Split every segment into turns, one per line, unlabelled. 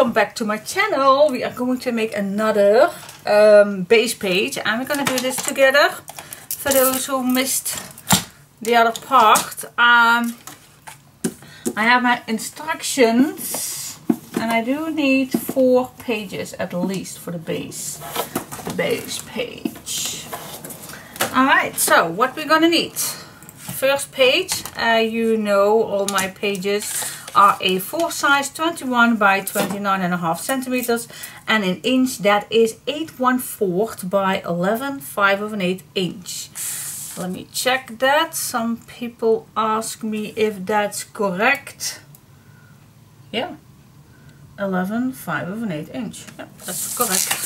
welcome back to my channel. We are going to make another base page and we're going to do this together. For those who missed the other part, I have my instructions and I do need 4 pages at least for the base page. Alright, so what we're going to need. First page, you know all my pages are A4 size, 21 by 29.5 centimeters, and in inch that is 8/1/4 by 11/5 inch. Let me check that. Some people ask me if that's correct. Yeah, 11/5 inch. Yeah, that's correct.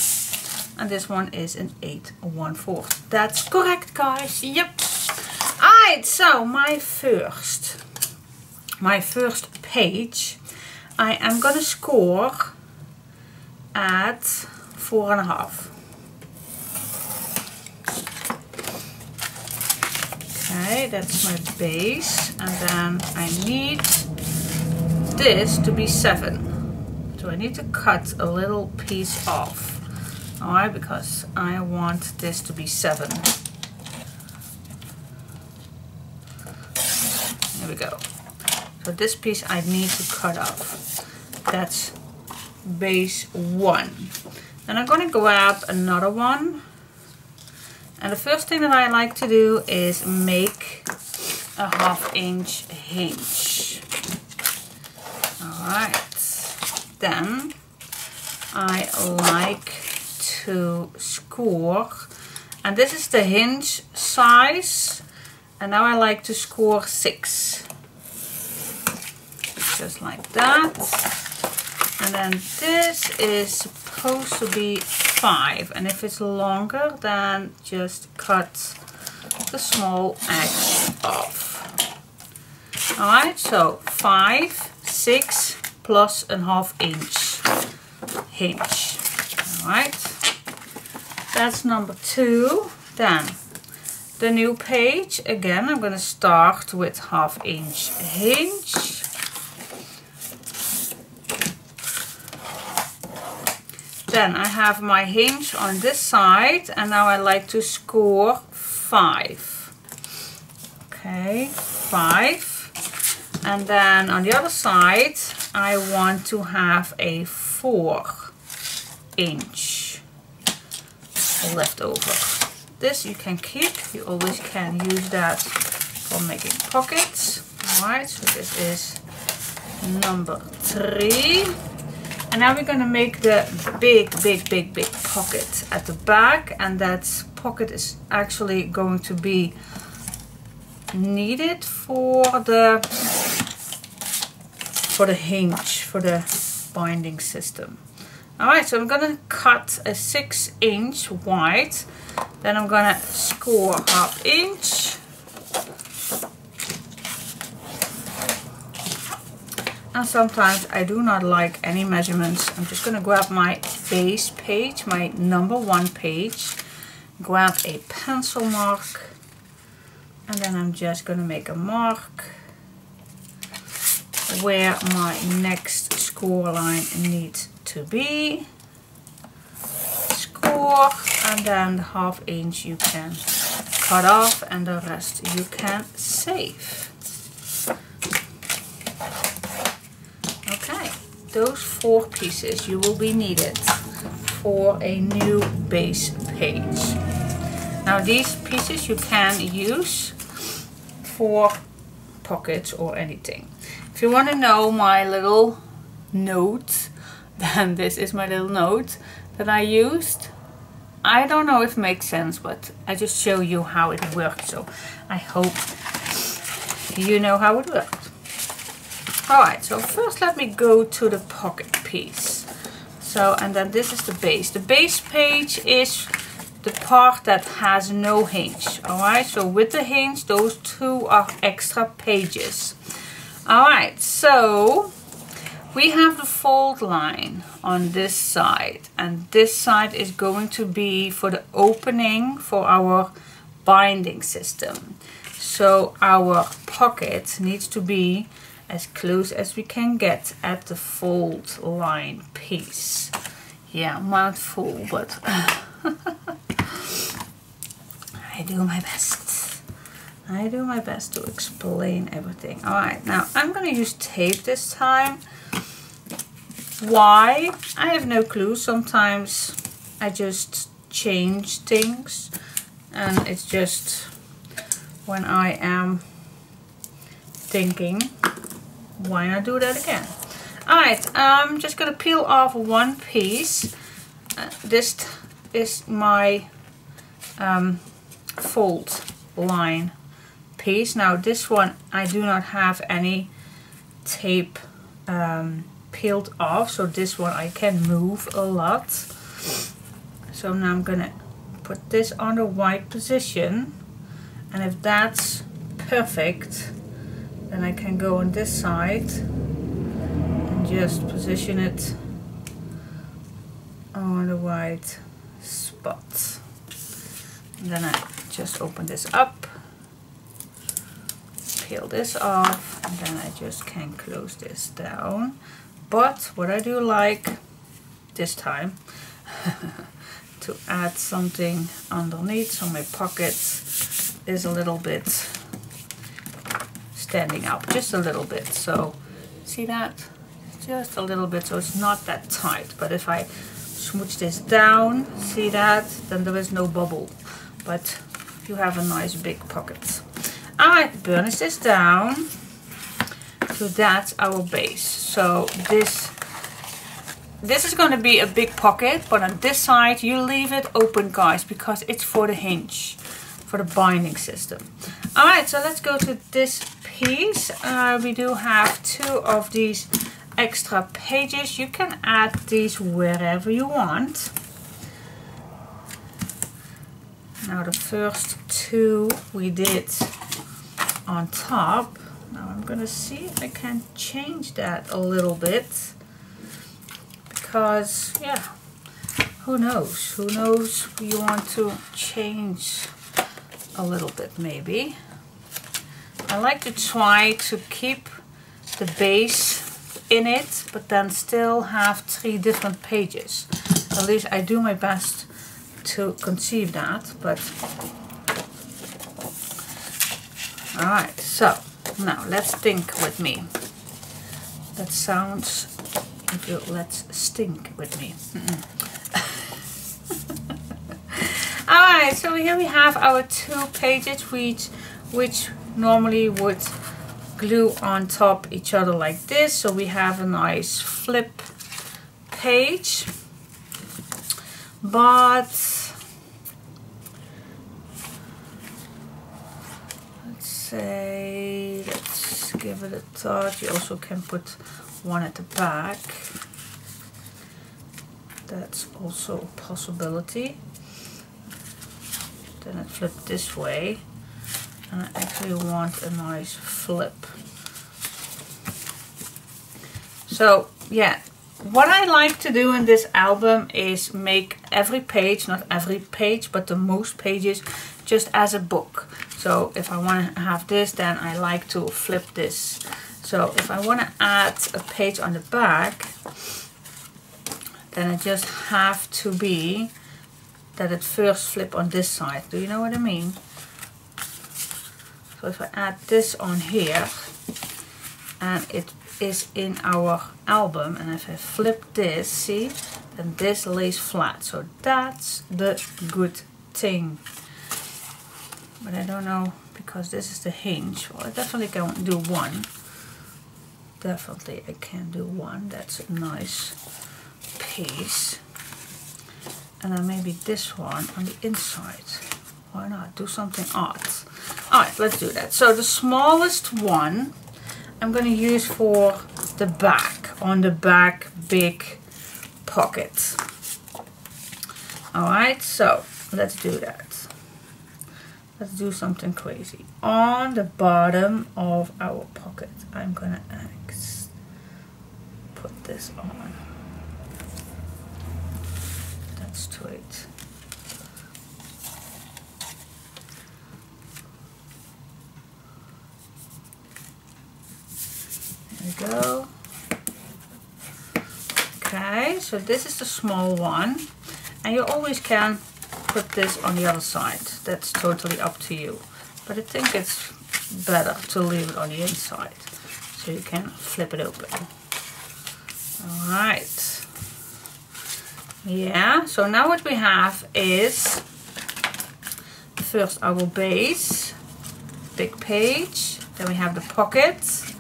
And this one is an 8/1/4. That's correct, guys. Yep. Alright, so my first page, I am gonna score at 4.5. Okay, that's my base, and then I need this to be 7. So I need to cut a little piece off. Alright, because I want this to be 7. There we go. So this piece I need to cut off. That's base 1. Then I'm going to grab another one. And the first thing that I like to do is make a 1/2 inch hinge. Alright. Then I like to score. And this is the hinge size. And now I like to score 6. Just like that. And then this is supposed to be 5. And if it's longer, then just cut the small edge off. Alright, so 5, 6 plus a 1/2 inch hinge. Alright. That's number 2. Then the new page, again, I'm going to start with 1/2 inch hinge. Then I have my hinge on this side, and now I like to score 5. Okay, 5. And then on the other side, I want to have a 4 inch left over. This you can keep, you always can use that for making pockets. Alright, so this is number 3. And now we're going to make the big pocket at the back, and that pocket is actually going to be needed for the hinge, for the binding system. Alright, so I'm going to cut a 6 inch wide. Then I'm going to score 1/2 inch. And sometimes I do not like any measurements. I'm just going to grab my base page, my number 1 page, grab a pencil mark, and then I'm just going to make a mark where my next score line needs to be. Score, and then the 1/2 inch you can cut off and the rest you can save. Okay, those 4 pieces you will be needed for a new base page. Now these pieces you can use for pockets or anything. If you want to know my little note, then this is my little note that I used. I don't know if it makes sense, but I just show you how it works. So I hope you know how it works. Alright, so first let me go to the pocket piece. So, and then this is the base. The base page is the part that has no hinge. Alright, so with the hinge, those 2 are extra pages. Alright, so we have the fold line on this side, and this side is going to be for the opening for our binding system. So our pocket needs to be as close as we can get at the fold line piece. Yeah, mouthful, but I do my best. I do my best to explain everything. Alright, now I'm going to use tape this time. Why? I have no clue. Sometimes I just change things, and it's just when I am thinking, why not do that again? Alright, I'm just going to peel off one piece. This is my fold line piece. Now this one I do not have any tape peeled off, so this one I can move a lot. So now I'm gonna put this on the white position, and if that's perfect, then I can go on this side and just position it on the white spot. And then I just open this up, peel this off, and then I just can close this down. But what I do like this time to add something underneath, so my pocket is a little bit standing up, just a little bit. So see that? Just a little bit, so it's not that tight. But if I smooch this down, see that? Then there is no bubble, but you have a nice big pocket. Alright, burnish this down. So that's our base. So this is going to be a big pocket, but on this side you leave it open, guys, because it's for the hinge, for the binding system. Alright, so let's go to this piece. We do have 2 of these extra pages. You can add these wherever you want. Now the first 2 we did on top. Now I'm gonna see if I can change that a little bit, because yeah, who knows you want to change a little bit. Maybe I like to try to keep the base in it, but then still have 3 different pages. At least I do my best to conceive that. But alright, so now let's think with me. That sounds, if you let's stink with me. Alright, so here we have our 2 pages which normally would glue on top each other like this. So we have a nice flip page. But let's give it a thought. You also can put one at the back. That's also a possibility. Then it flipped this way, and I actually want a nice flip. So yeah, what I like to do in this album is make every page, not every page, but the most pages, just as a book. So if I want to have this, then I like to flip this. So if I want to add a page on the back, then it just have to be that it first flip on this side. Do you know what I mean? So if I add this on here, and it is in our album, and if I flip this, see, then this lays flat. So that's the good thing. But I don't know, because this is the hinge. Well, I definitely can do one. Definitely I can do one. That's a nice piece. And then maybe this one on the inside. Why not? Do something odd. Alright, let's do that. So the smallest one I'm going to use for the back, on the back big pocket. Alright, so let's do that. Let's do something crazy. On the bottom of our pocket, I'm going to put this on. That's straight. go. Okay, so this is the small one. And you always can put this on the other side. That's totally up to you. But I think it's better to leave it on the inside. So you can flip it open. Alright. Yeah, so now what we have is first our base, big page, then we have the pockets,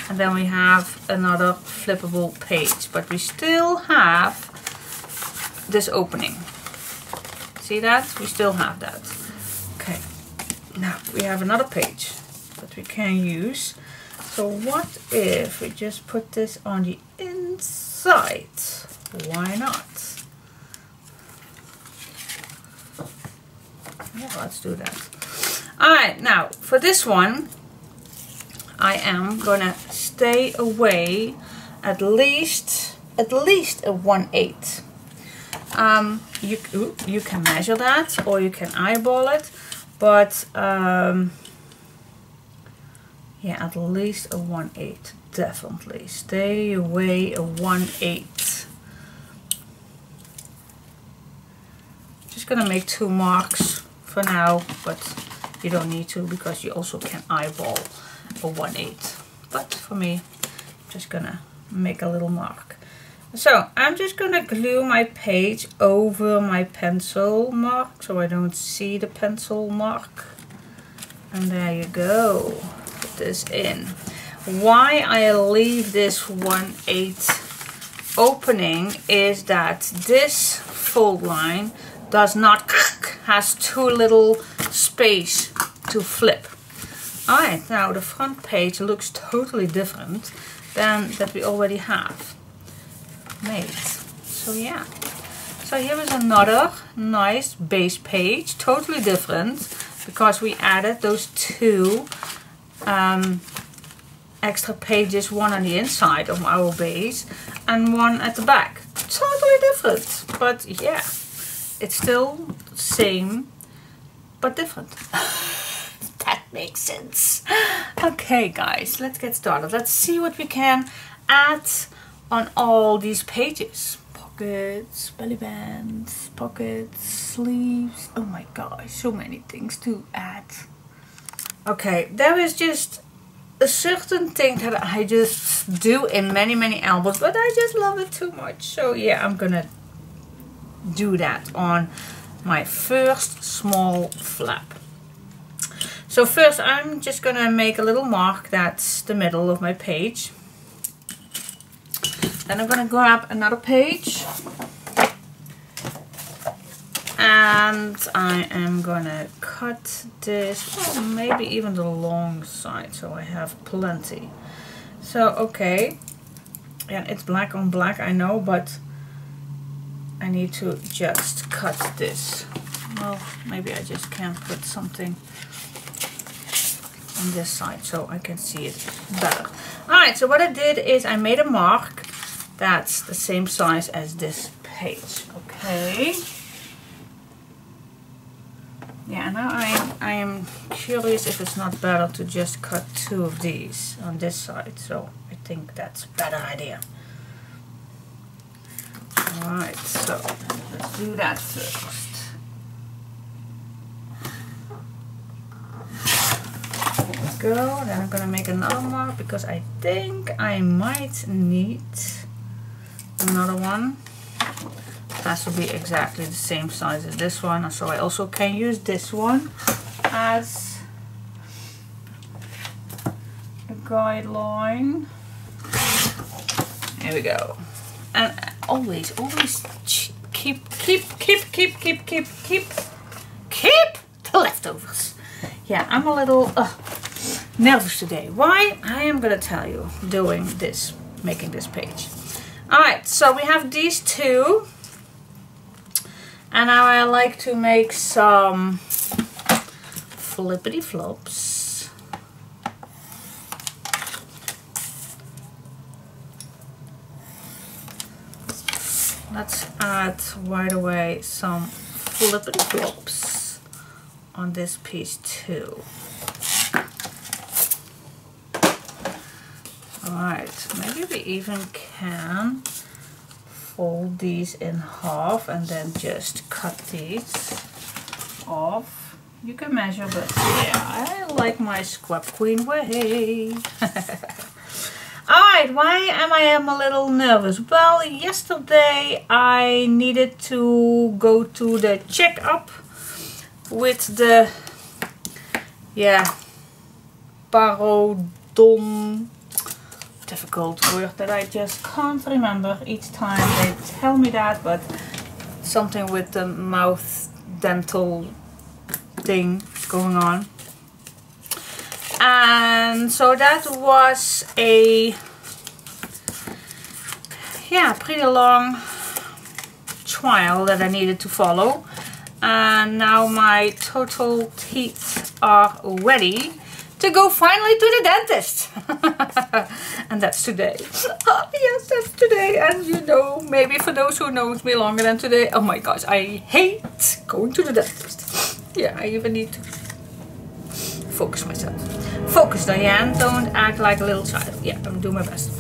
and then we have another flippable page. But we still have this opening. See that? We still have that. Okay, now we have another page that we can use. So what if we just put this on the inside? Why not? Yeah, let's do that. Alright, now for this one I am gonna stay away at least a 1/8. You can measure that or you can eyeball it, but yeah, at least a 1/8, definitely. Stay away a 1/8. Just gonna make 2 marks for now, but you don't need to because you also can eyeball a 1/8. But for me, I'm just gonna make a little mark. So I'm just gonna glue my page over my pencil mark so I don't see the pencil mark. And there you go. Put this in. Why I leave this 1/8 opening is that this fold line does not has too little space to flip. Alright, now the front page looks totally different than that we already have made. So yeah. So here is another nice base page, totally different because we added those 2 extra pages, one on the inside of our base and one at the back. Totally different, but yeah, it's still the same but different. That makes sense. Okay guys, let's get started. Let's see what we can add on all these pages. Pockets, belly bands, pockets, sleeves. Oh my gosh, so many things to add. Okay, there is just a certain thing that I just do in many albums, but I just love it too much. So yeah, I'm gonna do that on my first small flap. So first I'm just gonna make a little mark that's the middle of my page. Then I'm gonna grab another page and I am gonna cut this, well, maybe even the long side so I have plenty. So okay, yeah, it's black on black, I know, but I need to just cut this. Well, maybe I just can't put something on this side so I can see it better. Alright, so what I did is I made a mark that's the same size as this page. Okay. Yeah, now I am curious if it's not better to just cut 2 of these on this side. So I think that's a better idea. Alright, so let's do that first. There we go. Then I'm gonna make another mark because I think I might need another one. It has to be exactly the same size as this one, so I also can use this one as a guideline. There we go. And always keep the leftovers. Yeah, I'm a little nervous today. Why? I am gonna tell you doing this, making this page. Alright, so we have these 2. And now I like to make some flippity flops. Let's add right away some flippity flops on this piece too. Alright, maybe we even can fold these in half and then just cut these off. You can measure, but yeah, I like my Scrapqueen way. Alright, why am I a little nervous? Well, yesterday I needed to go to the checkup with the, yeah, parodon, difficult word that I just can't remember each time they tell me that, but something with the mouth dental thing going on. And so that was a, yeah, pretty long trial that I needed to follow. And now my total teeth are ready to go finally to the dentist. And that's today. Yes, that's today. And you know, maybe for those who knows me longer than today, oh my gosh, I hate going to the dentist. Yeah, I even need to focus myself. Focus, Diane. Don't act like a little child. Yeah, I'm doing my best.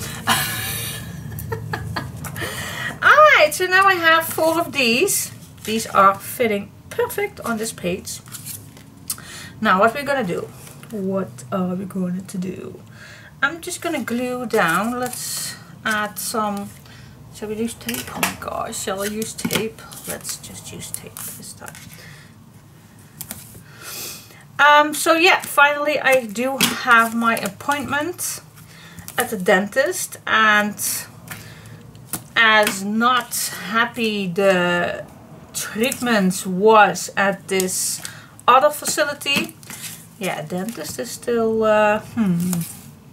Alright, so now I have 4 of these. These are fitting perfect on this page. Now what we're gonna do? What are we going to do? I'm just gonna glue down. Let's add some. Shall we use tape? Oh my gosh, shall I use tape? Let's just use tape this time. So yeah, finally I do have my appointment at the dentist, and as not happy the treatment was at this other facility, yeah, dentist is still,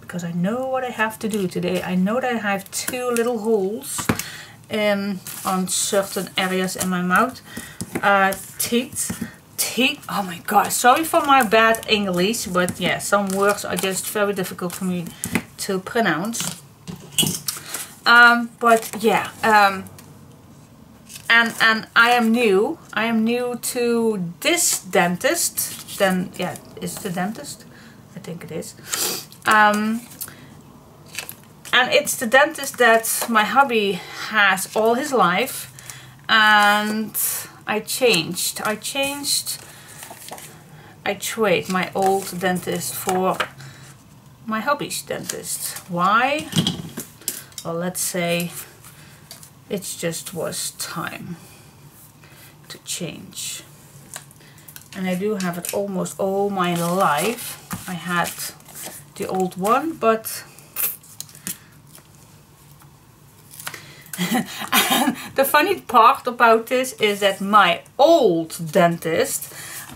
because I know what I have to do today. I know that I have 2 little holes on certain areas in my mouth. Teeth. Oh my god, sorry for my bad English, but yeah, some words are just very difficult for me to pronounce. But yeah, and I am new to this dentist. Then yeah, is the dentist? I think it is. And it's the dentist that my hubby has all his life, and I trade my old dentist for my hubby's dentist. Why? Well, let's say it just was time to change. And I do have it almost all my life. I had the old one, but and the funny part about this is that my old dentist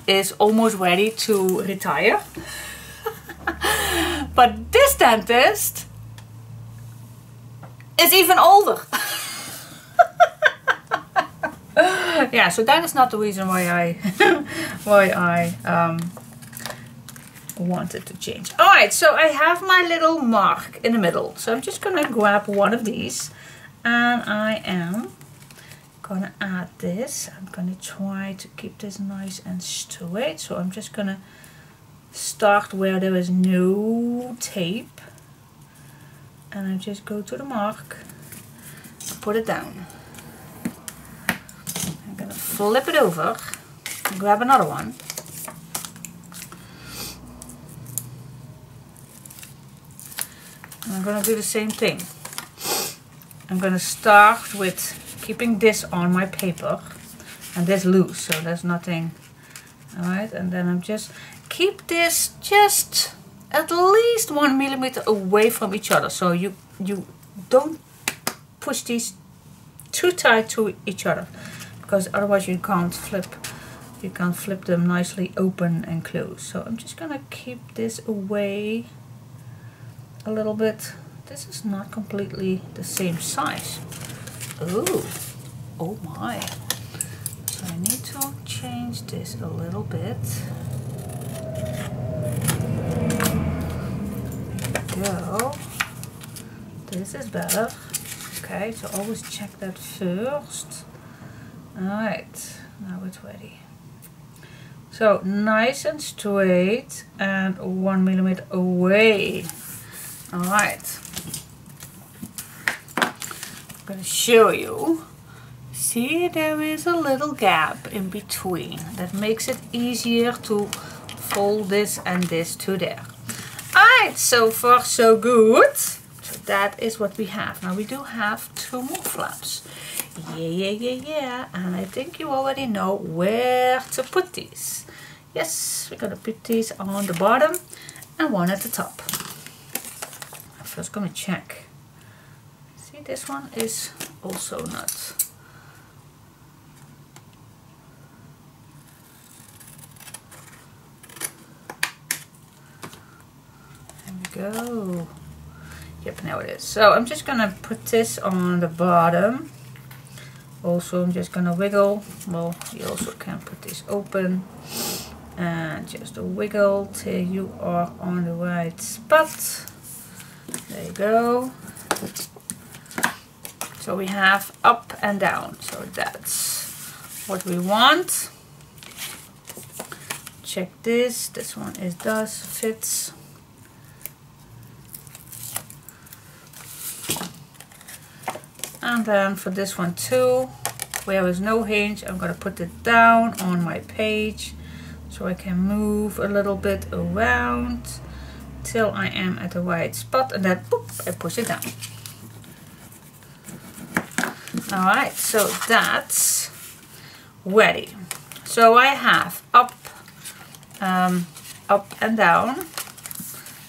is almost ready to retire. But this dentist is even older. Yeah, so that is not the reason why I wanted to change. Alright, so I have my little mark in the middle. So I'm just gonna grab one of these, and I am gonna add this. I'm gonna try to keep this nice and straight. So I'm just gonna start where there is no tape, and I just go to the mark and put it down. I'm gonna flip it over and grab another one. And I'm gonna do the same thing. I'm gonna start with keeping this on my paper, and this loose, so there's nothing. Alright, and then I'm just keep this just at least 1 millimeter away from each other, so you don't push these too tight to each other, because otherwise you can't flip them nicely open and close. So I'm just gonna keep this away a little bit. This is not completely the same size. Oh my. So I need to change this a little bit. There we go. This is better. Okay, so always check that first. Alright, now it's ready. So nice and straight and 1 millimeter away. Alright, I'm going to show you. See, there is a little gap in between. That makes it easier to fold this and this to there. Alright, so far so good. So that is what we have. Now we do have 2 more flaps. Yeah. And I think you already know where to put these. Yes, we're going to put these on the bottom and one at the top. I'm first going to check. See, this one is also not. There we go. Yep, now it is. So I'm just going to put this on the bottom. Also, I'm just going to wiggle. Well, you also can put this open. And just a wiggle till you are on the right spot. There you go. So we have up and down. So that's what we want. Check this. This one does fits. And then for this one too, where there is no hinge, I'm going to put it down on my page. So I can move a little bit around till I am at the right spot, and then boop, I push it down. Alright, so that's ready. So I have up and down,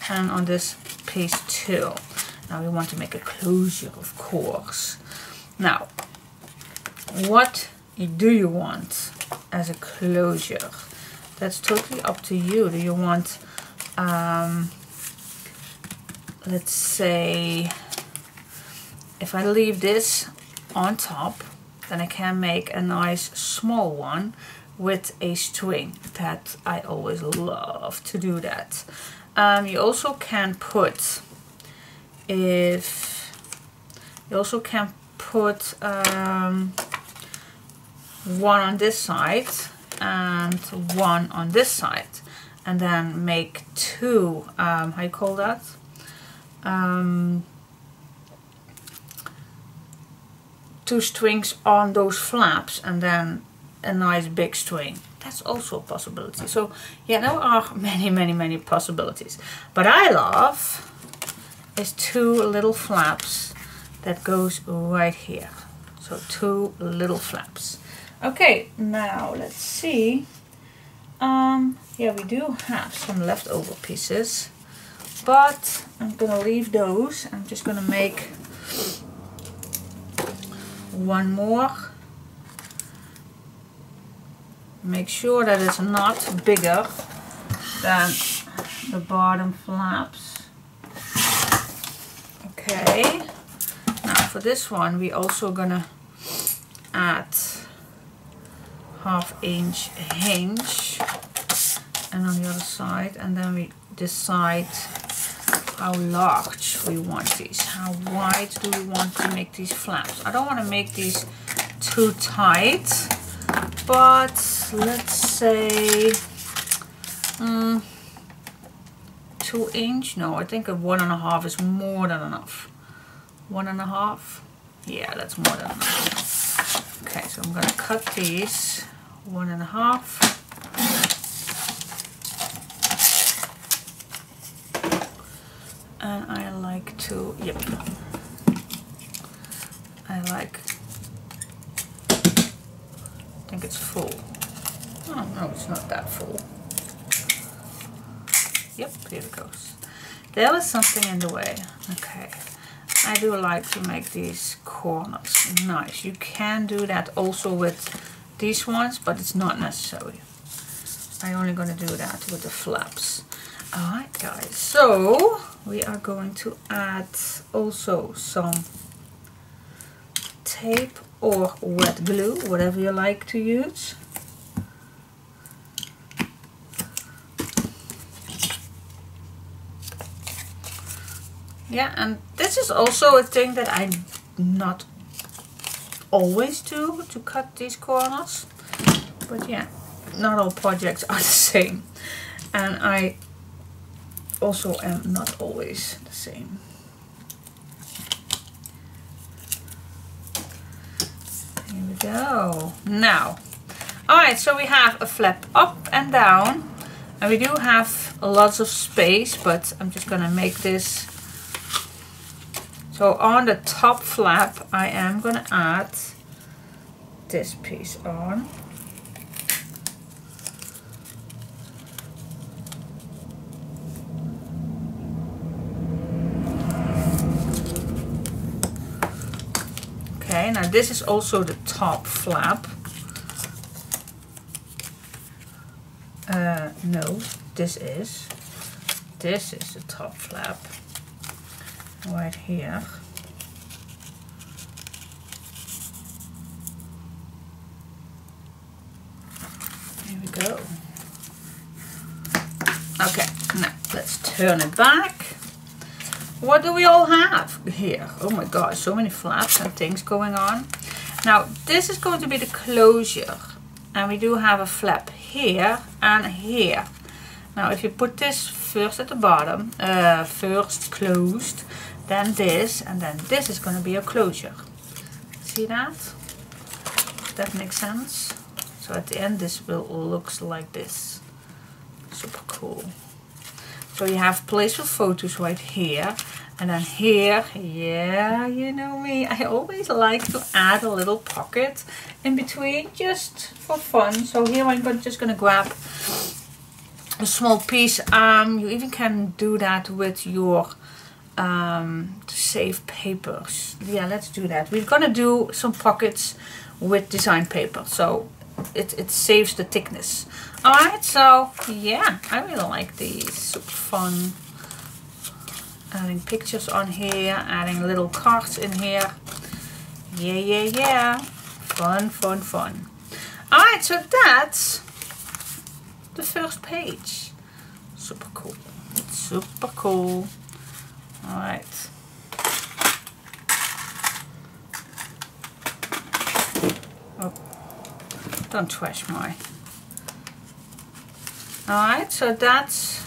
and on this piece too. Now we want to make a closure, of course. Now, what do you want as a closure? That's totally up to you. Do you want, let's say, if I leave this on top, then I can make a nice small one with a string. That I always love to do that. You also can put, one on this side and one on this side, and then make 2 how you call that, 2 strings on those flaps, and then a nice big string. That's also a possibility. So yeah, there are many possibilities, but I love is 2 little flaps that goes right here. So 2 little flaps. Okay, now let's see. Yeah, we do have some leftover pieces, but I'm gonna leave those. I'm just gonna make one more. Make sure that it's not bigger than the bottom flaps. Okay. Now for this one, we also gonna add 1/2 inch hinge, and on the other side, and then we decide how large we want these. How wide do we want to make these flaps? I don't want to make these too tight, but let's say 2 inch. No, I think a 1.5 is more than enough. 1.5. Yeah, that's more than enough. Okay, so I'm gonna cut these 1.5. And I like to, yep, I think it's full. Oh no, it's not that full. Yep, here it goes. There was something in the way. Okay, I do like to make these corners nice. You can do that also with these ones, but it's not necessary. I'm only going to do that with the flaps. Alright guys, so we are going to add also some tape or wet glue, whatever you like to use. Yeah, and this is also a thing that I not always do, to cut these corners. But yeah, not all projects are the same. And I also am not always the same. go. Now, alright, so we have a flap up and down. And we do have lots of space, but I'm just gonna make this. So on the top flap, I am gonna add this piece on. Okay, now this is also the top flap. No, this is the top flap right here. Here we go. Okay, now let's turn it back. What do we all have here? Oh my gosh, so many flaps and things going on. Now this is going to be the closure. And we do have a flap here and here. Now if you put this first at the bottom, first closed, then this, and then this is going to be a closure. See that? That makes sense? So at the end this will look like this. Super cool. So you have place for photos right here. And then here, yeah, you know me, I always like to add a little pocket in between just for fun. So here I'm just going to grab a small piece. You even can do that with your to save papers. Yeah, let's do that. We're going to do some pockets with design paper. So it saves the thickness. Alright, so yeah, I really like these. Super fun. Adding pictures on here, adding little cards in here. Yeah. Fun. Alright, so that's the first page. Super cool. Alright. Oh, don't trash my. Alright, so that's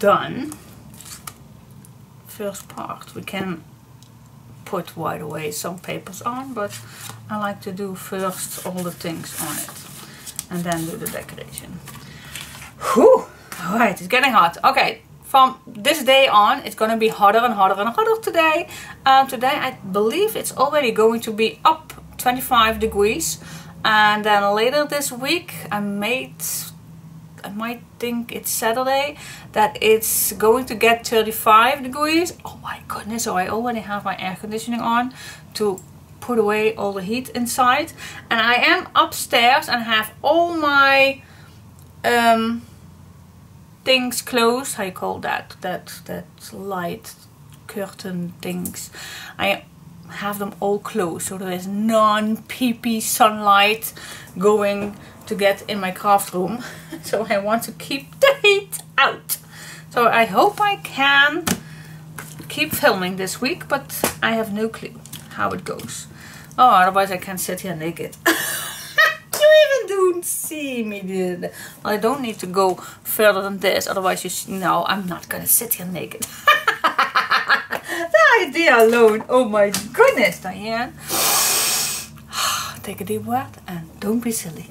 done. First part. We can put right away some papers on, but I like to do first all the things on it and then do the decoration. Whew! Alright, it's getting hot. Okay, from this day on it's gonna be hotter and hotter today. Today I believe it's already going to be up 25 degrees, and then later this week I might think it's Saturday that it's going to get 35 degrees. Oh my goodness, so I already have my air conditioning on to put away all the heat inside. And I am upstairs and have all my things closed. How you call that? That light curtain things. I have them all closed, so there is non-peepee sunlight going to get in my craft room. So I want to keep the heat out. So I hope I can keep filming this week, but I have no clue how it goes. Oh, otherwise I can sit here naked. You even don't see me, dude. Well, I don't need to go further than this, otherwise you know I'm not gonna sit here naked. The idea alone, oh my goodness, Diane. Take a deep breath and don't be silly.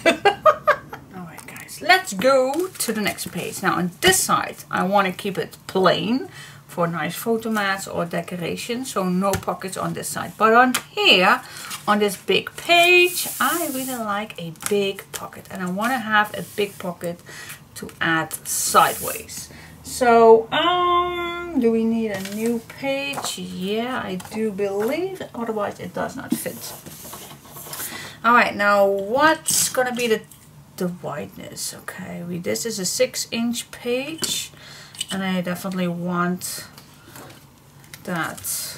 Alright guys, let's go to the next page. Now on this side I want to keep it plain for nice photo mats or decoration, so no pockets on this side. But on here, on this big page, I really like a big pocket, and I want to have a big pocket to add sideways. So do we need a new page? Yeah, I do believe, otherwise it does not fit. Alright, now what's gonna be the wideness? Okay, this is a 6-inch page, and I definitely want that.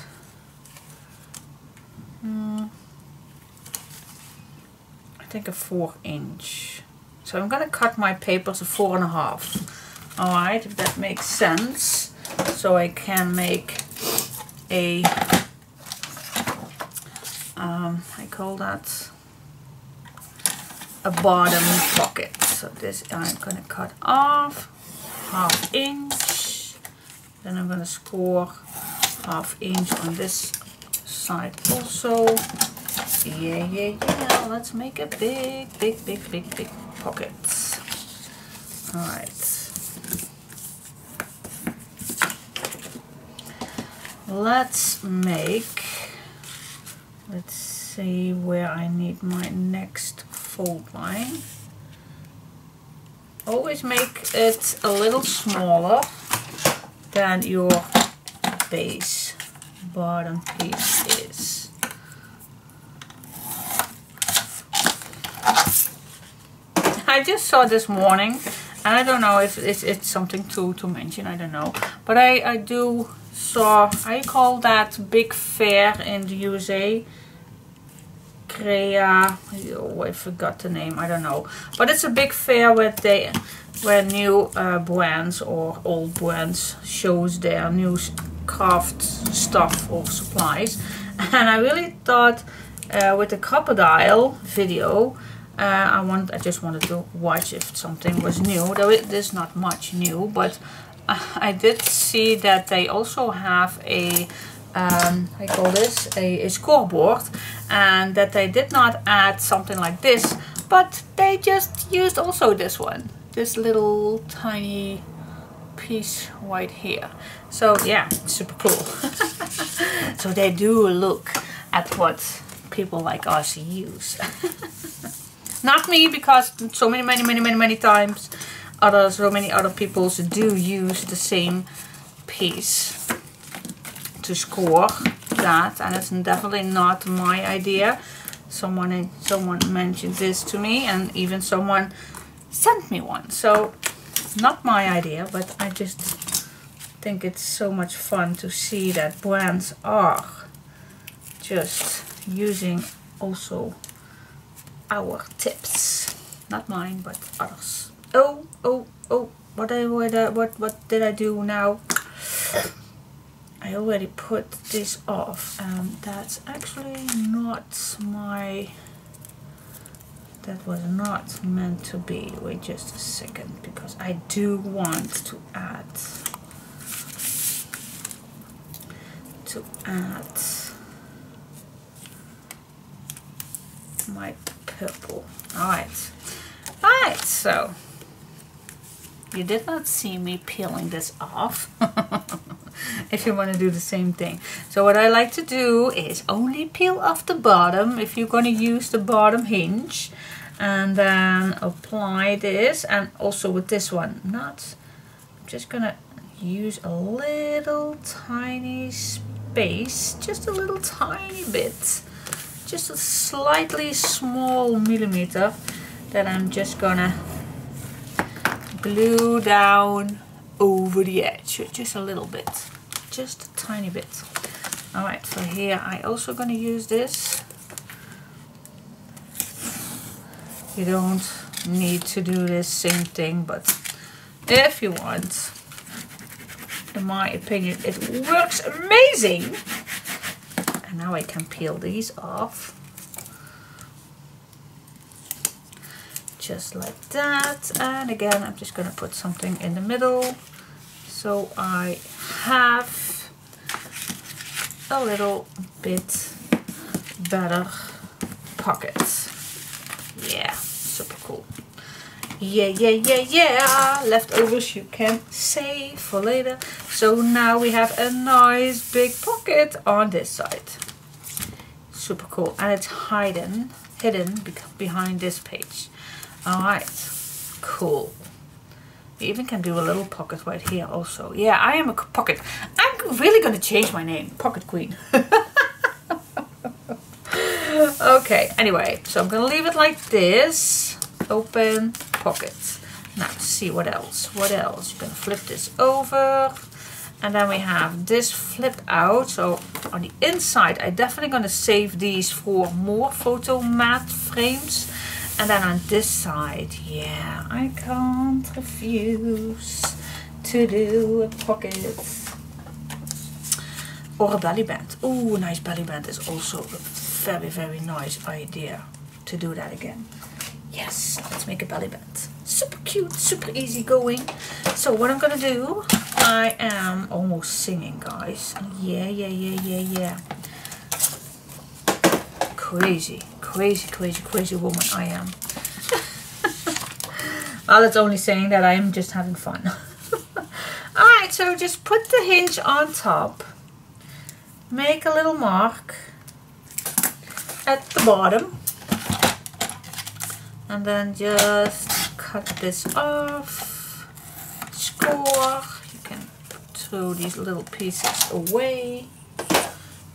I think a 4-inch. So I'm gonna cut my papers to 4.5. Alright, if that makes sense. So I can make a I call that a bottom pocket. So this I'm gonna cut off 1/2 inch. Then I'm gonna score 1/2 inch on this side also. Yeah, yeah, yeah. Let's make a big, big, big, big, big pocket. Alright. Let's see where I need my next fold line. Always make it a little smaller than your base bottom piece is. I just saw this morning, and I don't know if it's something to mention, I don't know, but I do saw, I call that big fair in the USA, oh, I forgot the name, I don't know, but it's a big fair where new brands or old brands shows their new craft stuff or supplies. And I really thought with the crocodile video, I just wanted to watch if something was new. Though there's not much new, but I did see that they also have a I call this a scoreboard, and that they did not add something like this, but they just used also this one, this little tiny piece right here. So yeah, super cool. So they do look at what people like us use. Not me, because so many times so many other people do use the same piece to score that, and it's definitely not my idea. Someone mentioned this to me, and even someone sent me one. So not my idea, but I just think it's so much fun to see that brands are just using also our tips, not mine but others. Oh, what did I do now? I already put this off, and that's actually not my, that was not meant to be. Wait just a second, because I do want to add my purple. Alright, so you did not see me peeling this off. If you want to do the same thing. So what I like to do is only peel off the bottom if you're going to use the bottom hinge, and then apply this, and also with this one, I'm just going to use a little tiny space, just a little tiny bit, just a slightly small millimeter, that I'm just going to glue down over the edge, just a little bit, just a tiny bit. Alright, for here I also gonna use this. You don't need to do this same thing, but if you want, in my opinion, it works amazing. And now I can peel these off. Just like that, and again I'm just going to put something in the middle so I have a little bit better pocket. Yeah, super cool. Yeah, leftovers you can save for later. So now we have a nice big pocket on this side. Super cool, and it's hidden behind this page. Alright, cool. You even can do a little pocket right here also. Yeah, I am a pocket. I'm really going to change my name. Pocket Queen. Okay, anyway, so I'm going to leave it like this. Open, pocket. Now, see what else. What else? You're going to flip this over. And then we have this flip out. So on the inside, I'm definitely going to save these for more photo mat frames. And then on this side, yeah, I can't refuse to do a pocket or a belly band. Oh, a nice belly band is also a very nice idea to do that again. Yes, let's make a belly band. Super cute, super easy going. So what I'm gonna do, I am almost singing, guys. Yeah. crazy, crazy, crazy, crazy woman I am. Well, it's only saying that I'm just having fun. Alright, so just put the hinge on top. Make a little mark at the bottom. And then just cut this off. Score. You can throw these little pieces away.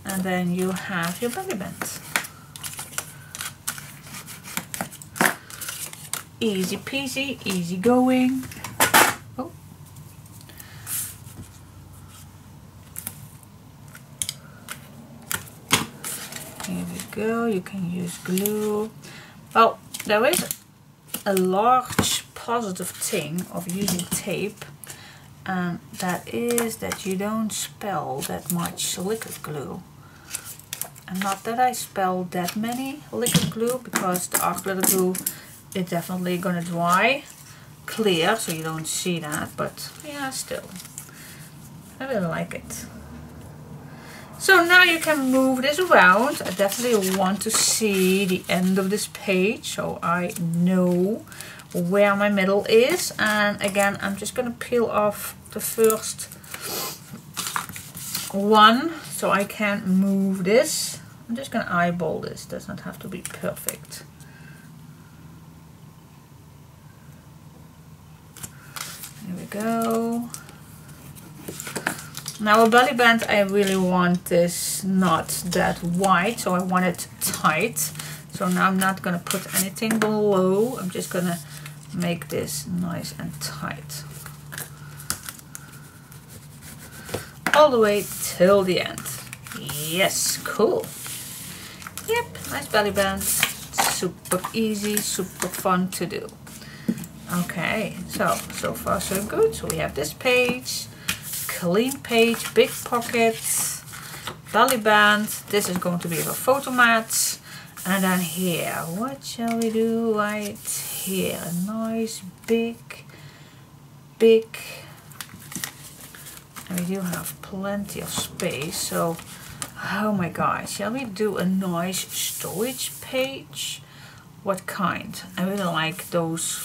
And then you have your belly band. Easy peasy, easy going. Oh. Here we go. You can use glue. Well, there is a large positive thing of using tape, and that is that you don't spill that much liquid glue. And not that I spill that many liquid glue, because the acrylic glue is definitely gonna dry clear, so you don't see that, but yeah, still, I really like it. So now you can move this around. I definitely want to see the end of this page, so I know where my middle is. And again, I'm just gonna peel off the first one so I can move this. I'm just gonna eyeball this, does not have to be perfect. There we go. Now a belly band, I really want this not that wide, so I want it tight. So now I'm not gonna put anything below. I'm just gonna make this nice and tight. All the way till the end. Yes, cool. Yep, nice belly band. Super easy, super fun to do. Okay, so far so good. So we have this page, clean page, big pockets, belly band. This is going to be a photo mat. And then here, what shall we do right here? A nice big, and we do have plenty of space. So, oh my gosh, shall we do a nice storage page? What kind? I really like those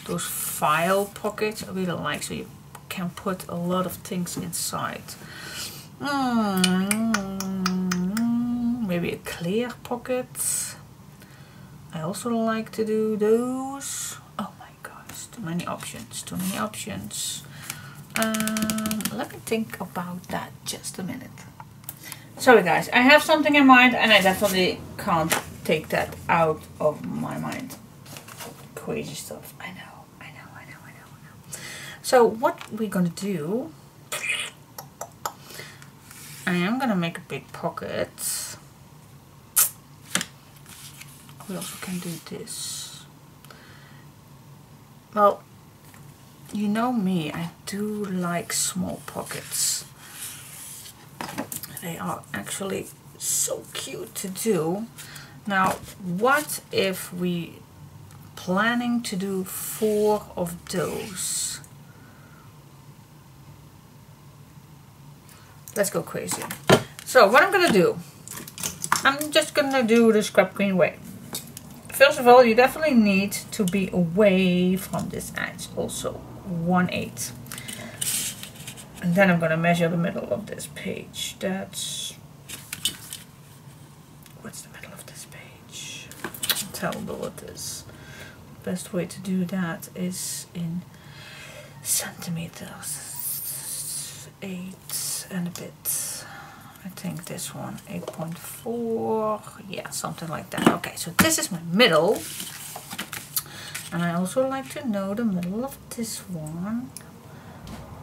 those file pockets. I really like, so you can put a lot of things inside. Maybe a clear pocket. I also like to do those. Oh my gosh, too many options, too many options. Let me think about that just a minute. Sorry guys, I have something in mind and I definitely can't take that out of my mind. Crazy stuff. I know. So what we're gonna do, I am gonna make a big pocket. We also can do this. Well, you know me, I do like small pockets. They are actually so cute to do. Now, what if we planning to do 4 of those? Let's go crazy. So what I'm gonna do, I'm just gonna do the Scrapqueen way. First of all, you definitely need to be away from this edge, also 1/8. And then I'm gonna measure the middle of this page. That's, what's the middle of this page? Terrible it is. Best way to do that is in centimeters. 8 and a bit. I think this one 8.4, yeah, something like that. Okay, so this is my middle, and I also like to know the middle of this one.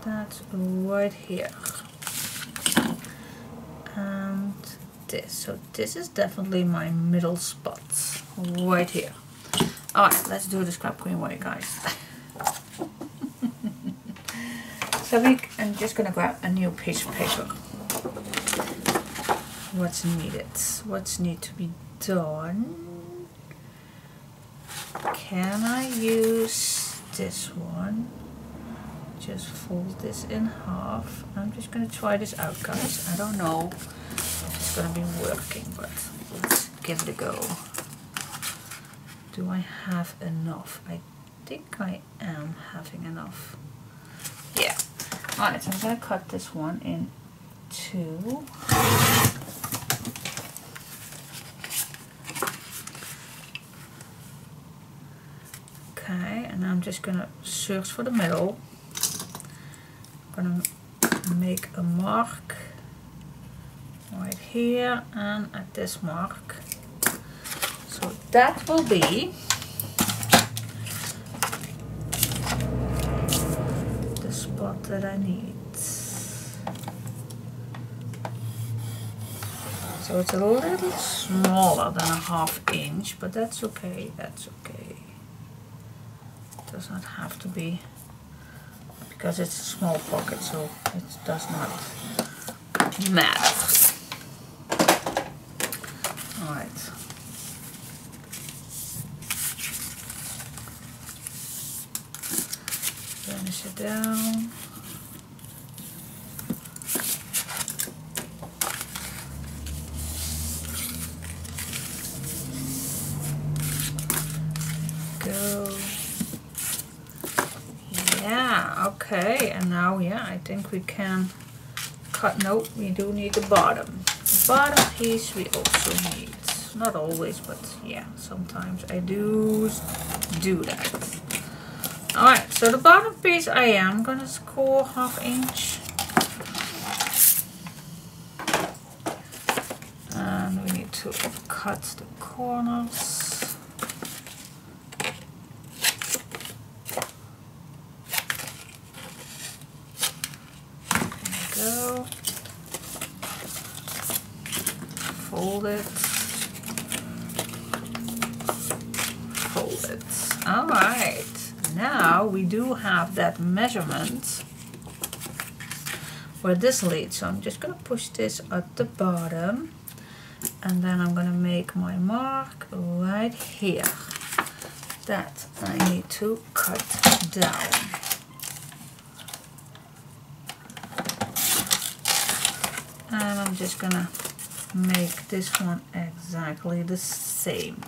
That's right here, and this. So this is definitely my middle spot right here. All right, let's do the Scrapqueen way, guys. So I'm just gonna grab a new piece of paper. What's needed? What's need to be done? Can I use this one? Just fold this in half. I'm just gonna try this out, guys. I don't know if it's gonna be working, but let's give it a go. Do I have enough? I think I am having enough. Yeah. Alright, so I'm going to cut this one in two. Okay, and I'm just going to search for the middle. I'm going to make a mark right here and at this mark. So that will be the spot that I need. So it's a little smaller than a 1/2 inch, but that's okay, that's okay. It does not have to be, because it's a small pocket, so it does not matter. Alright. Finish it down. Go. Yeah, okay, and now, yeah, I think we can cut. No, we do need the bottom. The bottom piece we also need. Not always, but yeah, sometimes I do that. Alright, so the bottom piece I am gonna score 1/2 inch. And we need to cut the corners. Go. Fold it. Fold it. Alright. Now we do have that measurement where this leads. So I'm just going to push this at the bottom. And then I'm going to make my mark right here. That I need to cut down. And I'm just gonna make this one exactly the same.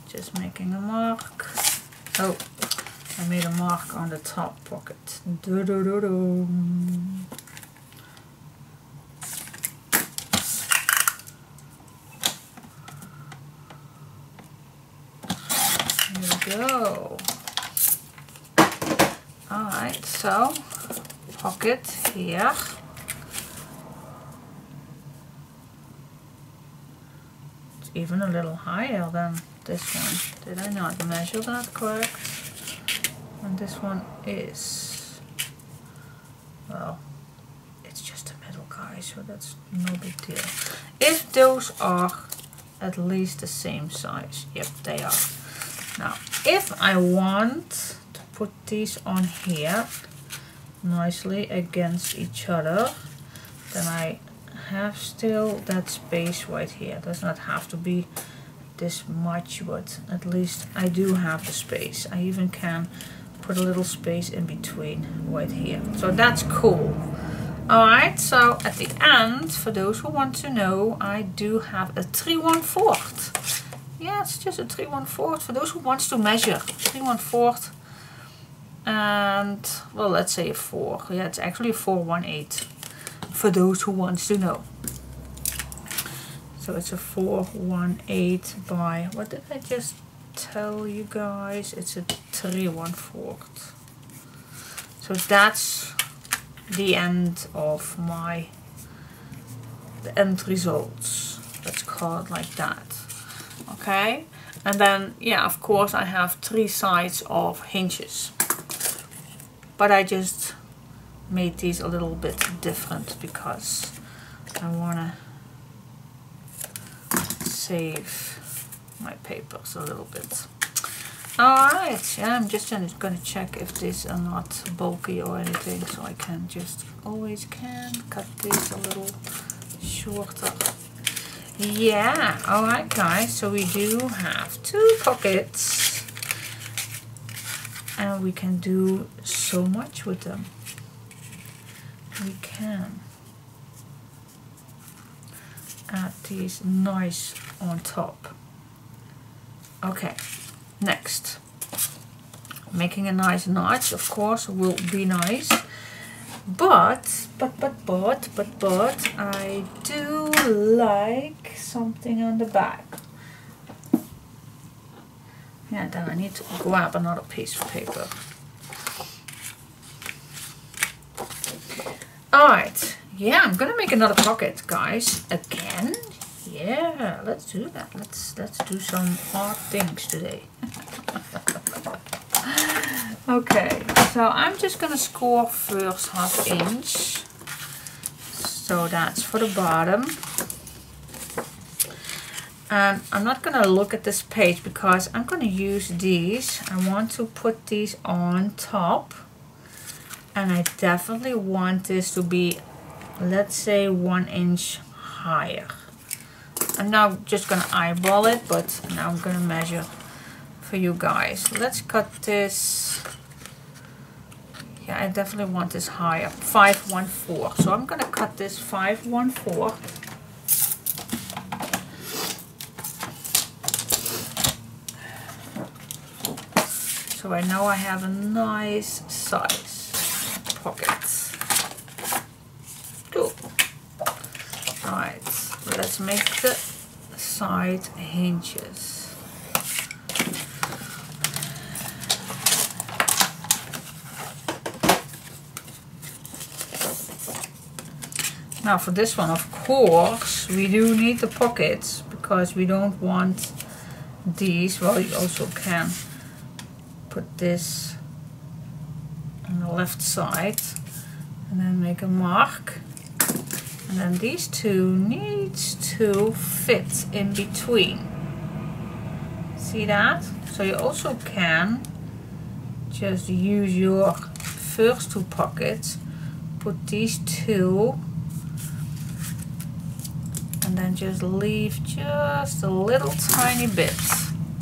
Just making a mark. Oh, I made a mark on the top pocket. Here we go. Alright, so pocket here. Even a little higher than this one. Did I not measure that correct? And this one is, well, it's just a middle, guys, so that's no big deal. If those are at least the same size, yep, they are. Now, if I want to put these on here nicely against each other, then I have still that space right here. It does not have to be this much, but at least I do have the space. I even can put a little space in between right here. So that's cool. Alright, so at the end, for those who want to know, I do have a 3/1/4. Yeah, it's just a 3/1/4 for those who wants to measure. 3/1/4 and, well, let's say a 4. Yeah, it's actually a 4/1/8. For those who wants to know. So it's a 4/1/8 by, what did I just tell you guys? It's a 3/1/4. So that's the end of the end results. Let's call it like that. Okay, and then, yeah, of course I have 3 sides of hinges. But I just made these a little bit different because I want to save my papers a little bit. Alright, yeah, I'm just going to check if these are not bulky or anything, so I can just, always can, cut these a little shorter. Yeah, alright guys, so we do have 2 pockets and we can do so much with them. We can add these nice on top. Okay, next. Making a nice notch, of course, will be nice. But I do like something on the back. Yeah, then I need to grab another piece of paper. Alright, yeah, I'm gonna make another pocket, guys, again. Yeah, let's do that. Let's do some hard things today. Okay, so I'm just gonna score first 1/2 inch. So that's for the bottom. And I'm not gonna look at this page because I'm gonna use these. I want to put these on top. And I definitely want this to be, let's say, 1 inch higher. I'm now just gonna eyeball it, but now I'm gonna measure for you guys. Let's cut this. Yeah, I definitely want this higher, 5/1/4. So I'm gonna cut this 5/1/4. So I know I have a nice size pocket. Cool. Alright, let's make the side hinges. Now for this one, of course, we do need the pockets because we don't want these. Well, you also can put this on the left side and then make a mark. And then these two needs to fit in between. See that? So you also can just use your first 2 pockets, put these 2, and then just leave just a little tiny bit.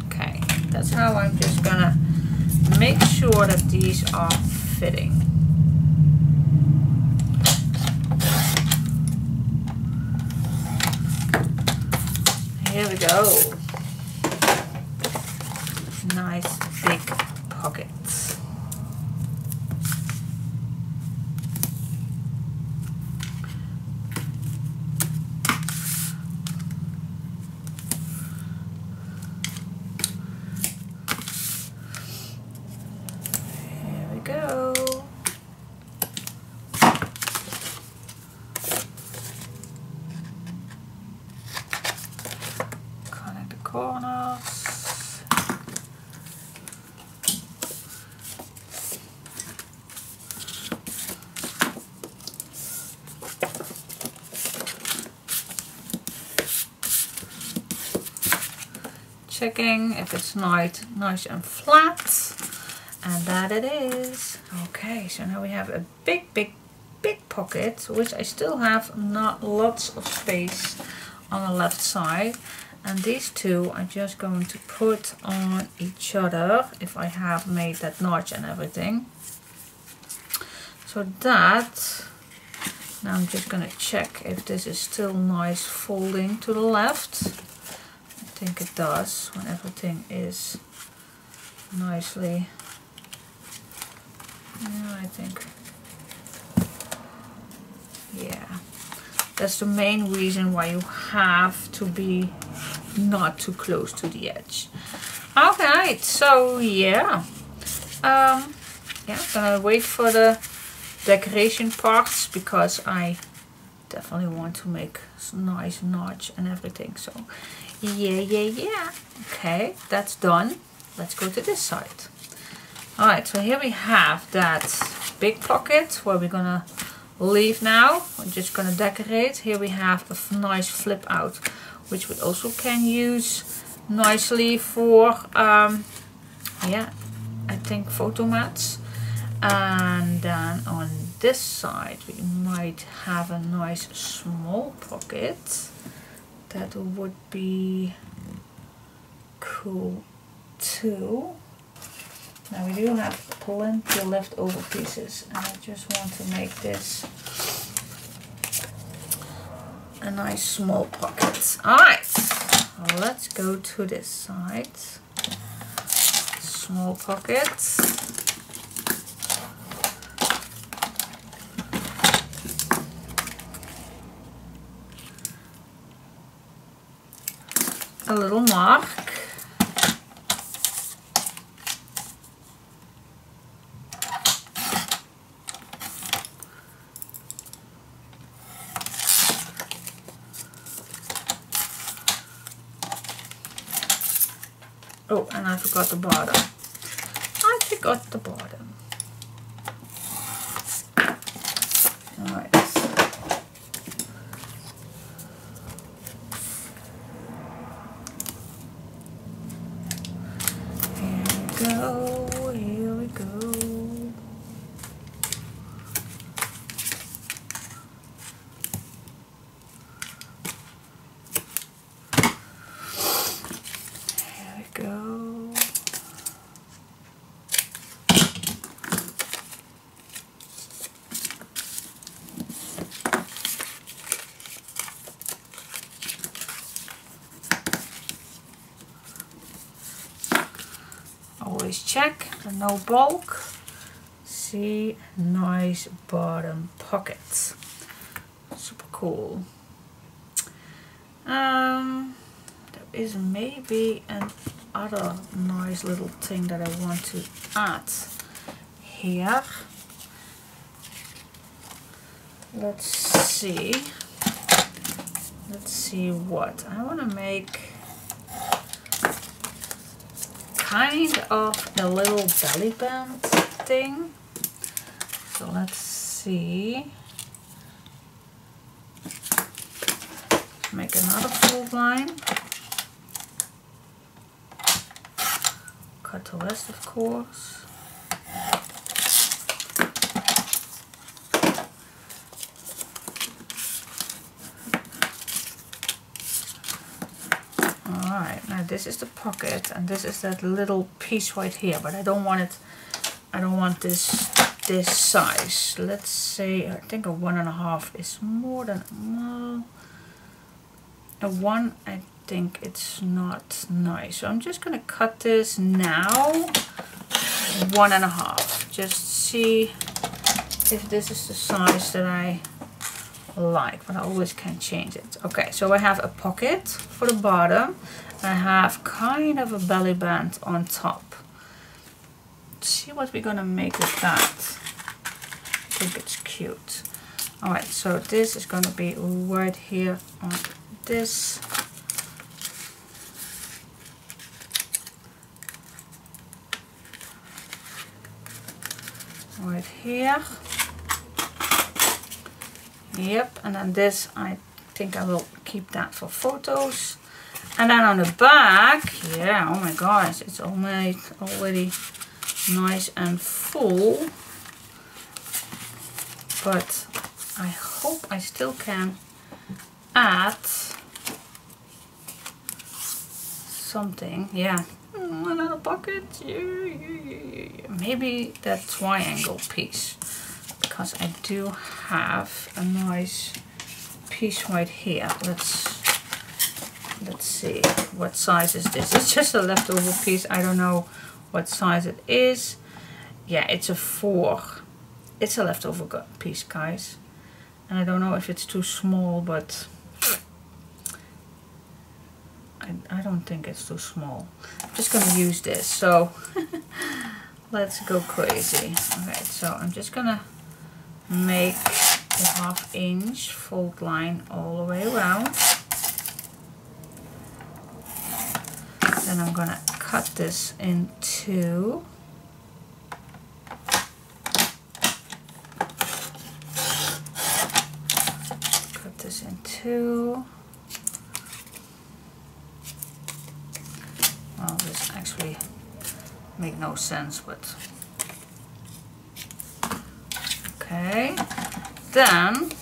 Okay, that's how I'm just gonna make sure that these are fitting. Here we go. Nice big pockets. Go. Connect the corners. Checking if it's nice and flat. And that it is. Okay, so now we have a big pocket, which I still have not lots of space on the left side. And these 2 I'm just going to put on each other if I have made that notch and everything. So that, now I'm just gonna check if this is still nice folding to the left. I think it does when everything is nicely. Yeah, I think, yeah, that's the main reason why you have to be not too close to the edge. Okay, so yeah, I'm gonna wait for the decoration parts because I definitely want to make some nice notch and everything. So yeah. Okay, that's done. Let's go to this side. Alright, so here we have that big pocket where we're gonna leave now. We're just gonna decorate. Here we have a nice flip out, which we also can use nicely for, yeah, I think photo mats. And then on this side we might have a nice small pocket. That would be cool too. Now we do have plenty of leftover pieces and I just want to make this a nice small pocket. Alright, So let's go to this side. Small pockets. A little mark. Oh, and I forgot the bottom. I forgot the bottom. Alright. Here we go. Here we go. Always check the no bulk. See, nice bottom pockets. Super cool. There is maybe another nice little thing that I want to add here. Let's see. Let's see what I want to make. Kind of a little belly band thing. So let's see. Make another fold line. Cut the rest, of course. Alright, now this is the pocket and this is that little piece right here, but I don't want it, I don't want this size. Let's say, I think a 1.5 is more than, well, a 1, I think it's not nice. So I'm just gonna cut this now, 1.5. Just see if this is the size that I like, but I always can change it. Okay, so I have a pocket for the bottom. I have kind of a belly band on top. Let's see what we're gonna make with that. I think it's cute. Alright, so this is gonna be right here on this. Right here. Yep, and then this, I think I will keep that for photos. And then on the back, yeah, oh my gosh, it's already nice and full. But I hope I still can add something. Yeah, another pocket. Yeah. Maybe that triangle piece. Because I do have a nice piece right here. Let's see, what size is this? It's just a leftover piece. I don't know what size it is. Yeah, it's a 4. It's a leftover piece, guys. And I don't know if it's too small, but I don't think it's too small. I'm just gonna use this. So let's go crazy. Okay, so I'm just gonna make a 1/2 inch fold line all the way around. Then I'm gonna cut this in 2. Cut this in 2. Well, this actually makes no sense, but okay. Then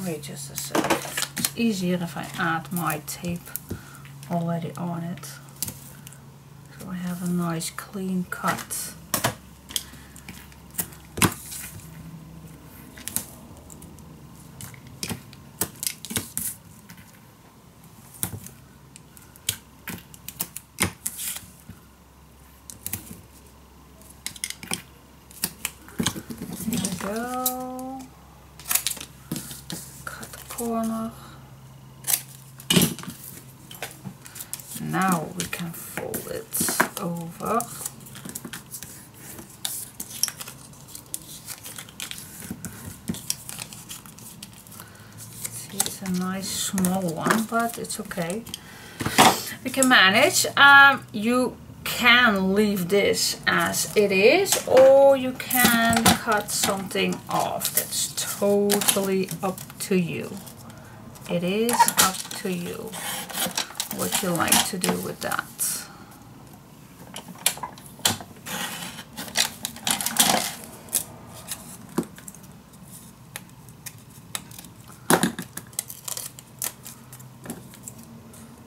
wait just a sec. It's easier if I add my tape already on it. So I have a nice clean cut. go. Cut the corner. Now we can fold it over. See, it's a nice small one, but it's okay. We can manage. You can leave this as it is, or you can cut something off. That's totally up to you. It is up to you what you like to do with that.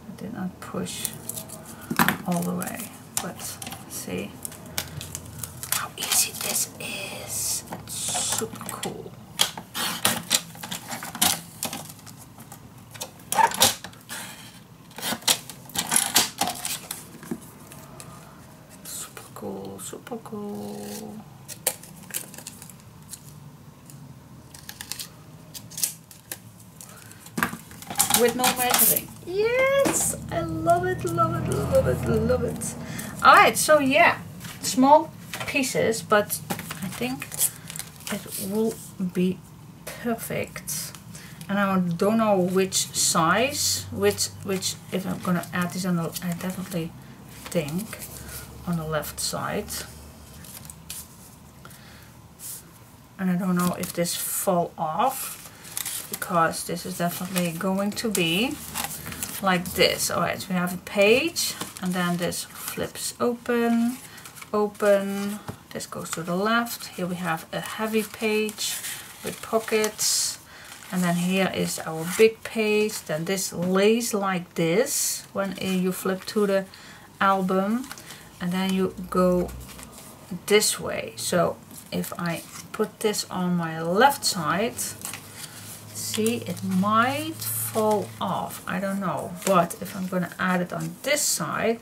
I did not push all the way, but see how easy this is. It's super cool. Super cool, super cool. With no measuring. Yes, I love it, love it, love it, love it. Alright, so yeah, small pieces, but I think it will be perfect. And I don't know which size, which if I'm gonna add this on the, I definitely think on the left side. And I don't know if this fall off, because this is definitely going to be like this. Alright, so we have a page, and then this flips open, open, this goes to the left. Here we have a heavy page with pockets, and then here is our big page. Then this lays like this when you flip to the album, and then you go this way. So if I put this on my left side, see, it might fall off, I don't know. But if I'm gonna add it on this side,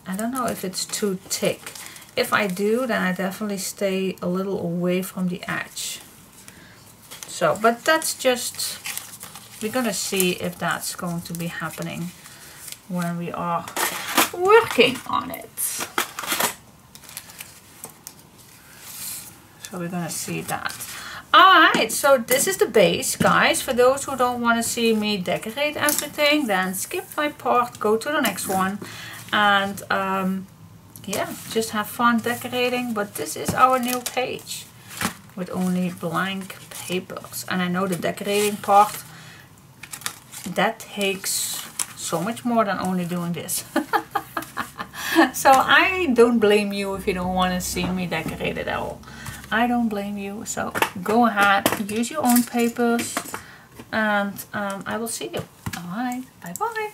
I don't know if it's too thick. If I do, then I definitely stay a little away from the edge. So, but that's just, we're gonna see if that's going to be happening when we are working on it. So we're gonna see that. Alright, so this is the base, guys. For those who don't want to see me decorate everything, then skip my part, go to the next one, and yeah, just have fun decorating. But this is our new page with only blank papers, and I know the decorating part, that takes so much more than only doing this. So I don't blame you if you don't want to see me decorate it at all. I don't blame you, so go ahead, use your own papers, and I will see you. Alright, bye bye.